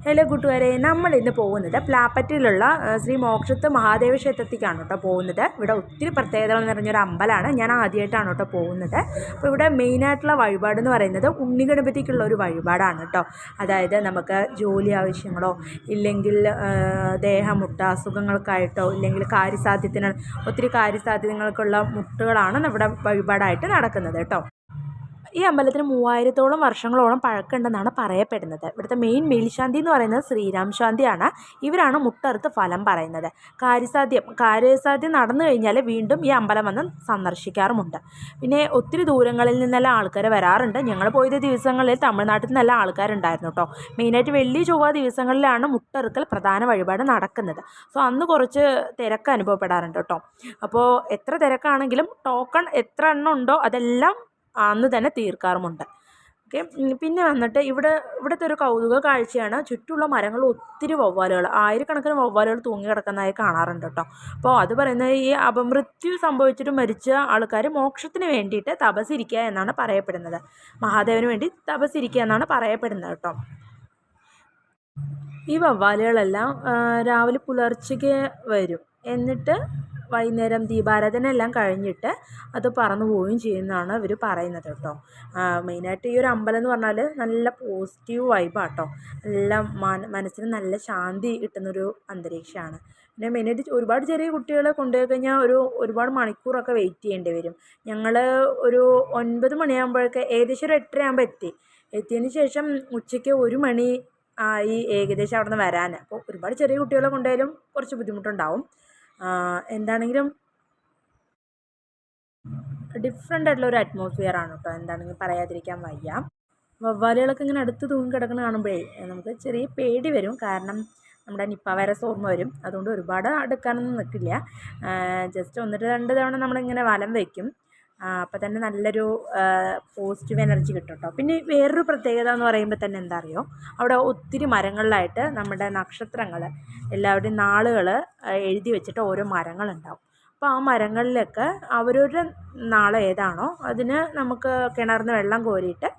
Hello കൂട്ടുകാരെ, നമ്മൾ ഇന്ന് പോകുന്നത് പ്ലാപ്പറ്റിലുള്ള ശ്രീ മോക്ഷത്ത് മഹാദേവ ക്ഷേത്രത്തിലേക്കാണ് കേട്ടോ പോകുന്നത്. ഇവിടെ ഒത്തിരി പ്രത്യേകതകൾ നിറഞ്ഞൊരു അമ്പലമാണ്. ഞാൻ ആദ്യമായിട്ടാണ് കേട്ടോ പോകുന്നത്. അപ്പോൾ ഇവിടെ മെയിനായിട്ടുള്ള വഴിപാടെന്ന് പറയുന്നത് ഉണ്ണിഗണപതിക്കുള്ള ഒരു വഴിപാടാണ് കേട്ടോ. അതായത് നമുക്ക് ജോലി ആവശ്യങ്ങളോ ഇല്ലെങ്കിൽ ദേഹമുട്ട അസുഖങ്ങൾക്കായിട്ടോ ഇല്ലെങ്കിൽ ഒത്തിരി കാര്യസാധ്യതകൾക്കുള്ള മുട്ടുകളാണ് നമ്മുടെ വഴിപാടായിട്ട് നടക്കുന്നത് കേട്ടോ. ഈ അമ്പലത്തിന് 3000-ഓളം വർഷങ്ങളോളം പഴക്കമുണ്ടെന്നാണ് പറയപ്പെടുന്നത്. ഇവിടുത്തെ മെയിൻ മേൽശാന്തി എന്ന് പറയുന്നത് ശ്രീരാം ശാന്തിയാണ്. ഇവരാണ് മുട്ടറുത്ത് ഫലം പറയുന്നത്. കാര്യസാധ്യം നടന്നു കഴിഞ്ഞാൽ വീണ്ടും ഈ അമ്പലം വന്ന് സന്ദർശിക്കാറുമുണ്ട്. പിന്നെ ഒത്തിരി ദൂരങ്ങളിൽ നിന്നെല്ലാം ആൾക്കാർ വരാറുണ്ട്. ഞങ്ങൾ പോയ ദിവസങ്ങളിൽ തമിഴ്നാട്ടിൽ നിന്നെല്ലാം ആൾക്കാരുണ്ടായിരുന്നു കേട്ടോ. മെയിനായിട്ട് വെള്ളി ചൊവ്വ ദിവസങ്ങളിലാണ് മുട്ടറുക്കൽ പ്രധാന വഴിപാട് നടക്കുന്നത്. സോ അന്ന് കുറച്ച് തിരക്ക് അനുഭവപ്പെടാറുണ്ട് കേട്ടോ. അപ്പോൾ എത്ര തിരക്കാണെങ്കിലും ടോക്കൺ എത്ര എണ്ണം ഉണ്ടോ അതെല്ലാം അന്ന് തന്നെ തീർക്കാറുമുണ്ട്. ഓക്കെ. പിന്നെ വന്നിട്ട് ഇവിടുത്തെ ഒരു കൗതുക കാഴ്ചയാണ് ചുറ്റുമുള്ള മരങ്ങൾ ഒത്തിരി വവ്വാലുകൾ, ആയിരക്കണക്കിന് വവ്വാലുകൾ തൂങ്ങി കിടക്കുന്നതായി കാണാറുണ്ട് കേട്ടോ. അപ്പോൾ അത് പറയുന്നത് ഈ അപമൃത്യു സംഭവിച്ചിട്ട് മരിച്ച ആൾക്കാർ മോക്ഷത്തിന് വേണ്ടിയിട്ട് തപസ്സിരിക്കുക എന്നാണ് പറയപ്പെടുന്നത്. മഹാദേവന് വേണ്ടി തപസ്സിരിക്കുക എന്നാണ് പറയപ്പെടുന്നത് കേട്ടോ. ഈ വവ്വാലുകളെല്ലാം രാവിലെ പുലർച്ചയ്ക്ക് വരും. എന്നിട്ട് വൈകുന്നേരം ദീപാരാധന എല്ലാം കഴിഞ്ഞിട്ട് അത് പറന്നു പോവുകയും ചെയ്യുന്നതാണ് ഇവർ പറയുന്നത് കേട്ടോ. മെയിനായിട്ട് ഈ ഒരു അമ്പലം എന്ന് പറഞ്ഞാൽ നല്ല പോസിറ്റീവ് വൈബാണ് കേട്ടോ. നല്ല മനസ്സിന് നല്ല ശാന്തി കിട്ടുന്നൊരു അന്തരീക്ഷമാണ്. പിന്നെ മെയിനായിട്ട് ഒരുപാട് ചെറിയ കുട്ടികളെ കൊണ്ടുപോയി കഴിഞ്ഞാൽ ഒരുപാട് മണിക്കൂറൊക്കെ വെയിറ്റ് ചെയ്യേണ്ടി വരും. ഞങ്ങൾ ഒരു 9 മണിയാകുമ്പോഴൊക്കെ ഏകദേശം ഒരു 8:30 ആകുമ്പോൾ എത്തിയതിന് ശേഷം ഉച്ചയ്ക്ക് 1 മണി ആയി ഏകദേശം അവിടെ നിന്ന് വരാൻ. അപ്പോൾ ഒരുപാട് ചെറിയ കുട്ടികളെ കൊണ്ടുപോയാലും കുറച്ച് ബുദ്ധിമുട്ടുണ്ടാവും. എന്താണെങ്കിലും ഡിഫറെൻ്റ് ആയിട്ടുള്ള ഒരു അറ്റ്മോസ്ഫിയർ ആണ് കേട്ടോ. എന്താണെങ്കിലും പറയാതിരിക്കാൻ വയ്യ. വവ്വാലുകളൊക്കെ ഇങ്ങനെ അടുത്ത് തൂങ്ങി കിടക്കുന്ന കാണുമ്പോഴേ നമുക്ക് ചെറിയ പേടി വരും. കാരണം നമ്മുടെ നിപ്പ വൈറസ് ഓർമ്മ വരും. അതുകൊണ്ട് ഒരുപാട് അടുക്കാനൊന്നും നിൽക്കില്ല. ജസ്റ്റ് 1-2 തവണ നമ്മളിങ്ങനെ വലം വയ്ക്കും. അപ്പോൾ തന്നെ നല്ലൊരു പോസിറ്റീവ് എനർജി കിട്ടും കേട്ടോ. പിന്നെ വേറൊരു പ്രത്യേകത എന്ന് പറയുമ്പോൾ തന്നെ എന്താ അറിയോ, അവിടെ ഒത്തിരി മരങ്ങളിലായിട്ട് നമ്മുടെ നക്ഷത്രങ്ങൾ എല്ലാവരുടെയും നാളുകൾ എഴുതി വെച്ചിട്ട് ഓരോ മരങ്ങളുണ്ടാവും. അപ്പോൾ ആ മരങ്ങളിലൊക്കെ അവരവരുടെ നാൾ ഏതാണോ അതിന് നമുക്ക് കിണറിന്ന് വെള്ളം കോരിയിട്ട്